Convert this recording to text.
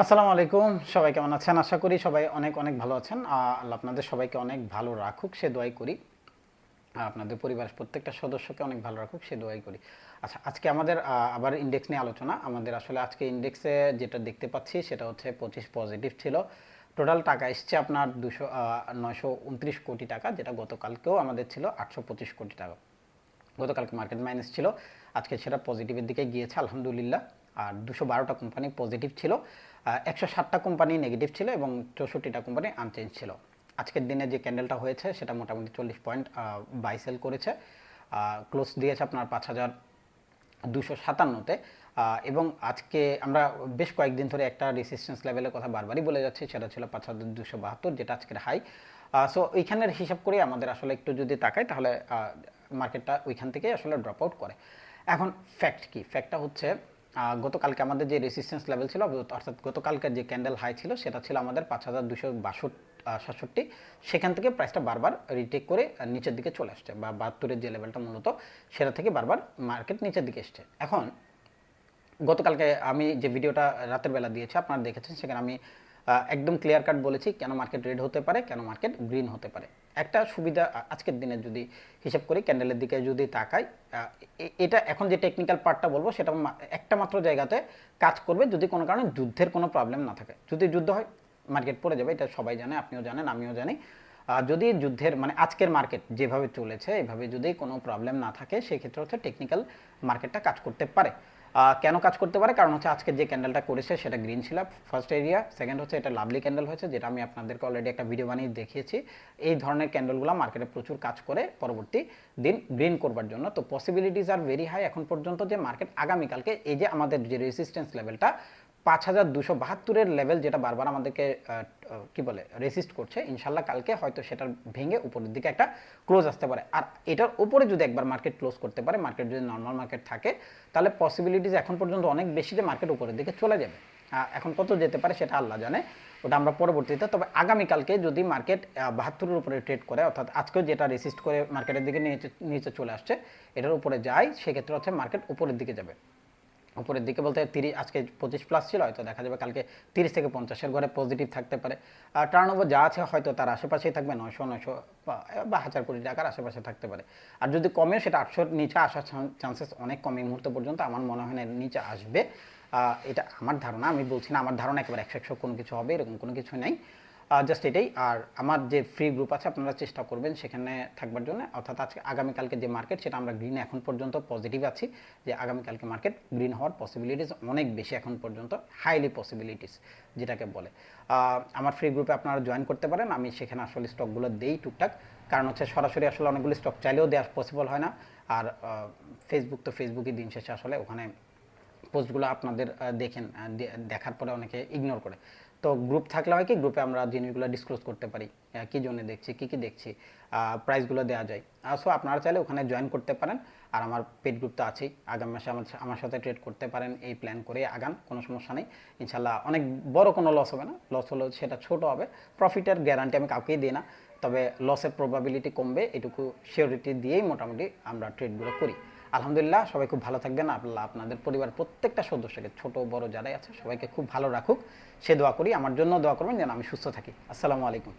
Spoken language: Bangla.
আসসালামু আলাইকুম। সবাই কেমন আছেন? আশা করি সবাই অনেক অনেক ভালো আছেন। আল্লাহ আপনাদের সবাইকে অনেক ভালো রাখুক সে দোয়াই করি। আপনাদের পরিবারের প্রত্যেকটা সদস্যকে অনেক ভালো রাখুক সে দোয়াই করি। আচ্ছা, আজকে আমাদের আবার ইনডেক্স নিয়ে আলোচনা। আমাদের আসলে আজকে ইনডেক্সে যেটা দেখতে পাচ্ছি সেটা হচ্ছে 25 পজিটিভ ছিল। টোটাল টাকা এসছে আপনার 929 কোটি টাকা, যেটা গতকালকেও আমাদের ছিল 825 কোটি টাকা। গতকালকে মার্কেট মাইনাস ছিল, আজকে সেটা পজিটিভের দিকে গিয়েছে আলহামদুলিল্লাহ। আর 212টা কোম্পানি পজিটিভ ছিল, 160টা কোম্পানি নেগেটিভ ছিল এবং 64টা কোম্পানি আনচেঞ্জ ছিল। আজকের দিনে যে ক্যান্ডেলটা হয়েছে সেটা মোটামুটি 40 পয়েন্ট বাই সেল করেছে, ক্লোজ দিয়েছে আপনার 5257-তে। এবং আজকে আমরা বেশ কয়েকদিন ধরে একটা রেসিস্ট্যান্স লেভেলের কথা বারবারই বলে যাচ্ছি, সেটা ছিল 5272, যেটা আজকের হাই। সো ওইখানের হিসাব করে আমাদের আসলে একটু যদি তাকাই তাহলে মার্কেটটা ওইখান থেকেই আসলে ড্রপ আউট করে। এখন ফ্যাক্ট কি? ফ্যাক্টটা হচ্ছে গতকালকে আমাদের যে রেসিস্ট্যান্স লেভেল ছিল, অর্থাৎ গতকালকের যে ক্যান্ডেল হাই ছিল সেটা ছিল আমাদের 5267। সেখান থেকে প্রাইসটা বারবার রিটেক করে নিচের দিকে চলে আসছে, বা 72-এর যে লেভেলটা মূলত সেটা থেকে বারবার মার্কেট নিচের দিকে এসছে। এখন গতকালকে আমি যে ভিডিওটা রাতের বেলা দিয়েছি আপনারা দেখেছেন, সেখানে আমি একদম ক্লিয়ার কাট বলেছি কেন মার্কেট রেড হতে পারে, কেন মার্কেট গ্রিন হতে পারে। একটা সুবিধা আজকের দিনে যদি হিসাব করি, ক্যান্ডেলের দিকে যদি তাকাই, এটা এখন যে টেকনিক্যাল পার্টটা বলবো সেটা একটা মাত্র জায়গাতে কাজ করবে, যদি কোনো কারণে যুদ্ধের কোনো প্রবলেম না থাকে। যদি যুদ্ধ হয় মার্কেট পড়ে যাবে, এটা সবাই জানে, আপনিও জানেন, আমিও জানি। যদি যুদ্ধের মানে আজকের মার্কেট যেভাবে চলেছে এভাবে যদি কোনো প্রবলেম না থাকে, সেক্ষেত্রে হচ্ছে টেকনিক্যাল মার্কেটটা কাজ করতে পারে। কেন কাজ করতে পারে? কারণ হচ্ছে আজকে যে ক্যান্ডেলটা করেছে সেটা গ্রিন ছিল, ফার্স্ট এরিয়া। সেকেন্ড হচ্ছে এটা লাভলি ক্যান্ডেল হয়েছে, যেটা আমি আপনাদেরকে অলরেডি একটা ভিডিও বানিয়ে দেখিয়েছি। এই ধরনের ক্যান্ডেলগুলো মার্কেটে প্রচুর কাজ করে পরবর্তী দিন গ্রিন করবার জন্য। তো পসিবিলিটিস আর ভেরি হাই এখন পর্যন্ত যে মার্কেট আগামীকালকে এই যে আমাদের যে রেজিস্ট্যান্স লেভেলটা 5272-এর লেভেল, যেটা বারবার আমাদেরকে কি বলে রেসিস্ট করছে, ইনশাল্লাহ কালকে হয়তো সেটার ভেঙে উপরের দিকে একটা ক্লোজ আসতে পারে। আর এটার উপরে যদি একবার মার্কেট ক্লোজ করতে পারে, মার্কেট যদি নর্মাল মার্কেট থাকে, তাহলে পসিবিলিটিস এখন পর্যন্ত অনেক বেশি যে মার্কেট উপরের দিকে চলে যাবে। এখন কত যেতে পারে সেটা আল্লাহ জানে, ওটা আমরা পরবর্তীতে। তবে আগামীকালকে যদি মার্কেট 72-এর উপরে ট্রেড করে, অর্থাৎ আজকেও যেটা রেসিস্ট করে মার্কেটের দিকে নিচে চলে আসছে, এটার উপরে যায়, সেক্ষেত্রে হচ্ছে মার্কেট উপরের দিকে যাবে। উপরের দিকে বলতে 30, আজকে 25+ ছিল, হয়তো দেখা যাবে কালকে 30 থেকে 50-এর ঘরে পজিটিভ থাকতে পারে। আর টার্নওভার যা আছে হয়তো তার আশেপাশেই থাকবে, 900 বা 1000 কোটি টাকার আশেপাশে থাকতে পারে। আর যদি কমেও সেটা 800-র নিচে আসার চান্সেস অনেক কম। এই মুহূর্ত পর্যন্ত আমার মনে হয় না নিচে আসবে। এটা আমার ধারণা, আমি বলছি না আমার ধারণা একেবারে 100 কোনো কিছু হবে, এরকম কোনো কিছু নেই। জাস্ট এটাই। আর আমার যে ফ্রি গ্রুপ আছে আপনারা চেষ্টা করবেন সেখানে থাকবার জন্য, অর্থাৎ আজকে আগামীকালকে যে মার্কেট সেটা আমরা গ্রিনে এখন পর্যন্ত পজিটিভ আছি, যে আগামীকালকে মার্কেট গ্রিন হওয়ার পসিবিলিটিস অনেক বেশি এখন পর্যন্ত, হাইলি পসিবিলিটিস যেটাকে বলে। আমার ফ্রি গ্রুপে আপনারা জয়েন করতে পারেন, আমি সেখানে আসলে স্টকগুলো দেই টুকটাক। কারণ হচ্ছে সরাসরি আসলে অনেকগুলো স্টক চাইলেও দেওয়া পসিবল হয় না। আর ফেসবুক তো ফেসবুকই, দিন শেষে আসলে ওখানে পোস্টগুলো আপনাদের দেখেন, দেখার পরে অনেকে ইগনোর করে। তো গ্রুপ থাকলে হয় কি, গ্রুপে আমরা জিনিসগুলো ডিসক্লোজ করতে পারি, কী জন্য দেখছি, কী কী দেখছি, প্রাইসগুলো দেওয়া যায়। সো আপনারা চাইলে ওখানে জয়েন করতে পারেন। আর আমার পেড গ্রুপ তো আছেই, আগামী মাসে আমার সাথে ট্রেড করতে পারেন, এই প্ল্যান করে আগান, কোনো সমস্যা নেই। ইনশাল্লাহ অনেক বড় কোনো লস হবে না, লস হলেও সেটা ছোট হবে। প্রফিটের গ্যারান্টি আমি কাউকেই দিই না, তবে লসের প্রবাবিলিটি কমবে এটুকু শিওরিটি দিয়েই মোটামুটি আমরা ট্রেডগুলো করি। আলহামদুলিল্লাহ, সবাই খুব ভালো থাকবেন। আল্লাহ আপনাদের পরিবার প্রত্যেকটা সদস্যকে, ছোট বড় যারাই আছে সবাইকে খুব ভালো রাখুক সে দোয়া করি। আমার জন্য দোয়া করবেন যেন আমি সুস্থ থাকি। আসসালামু আলাইকুম।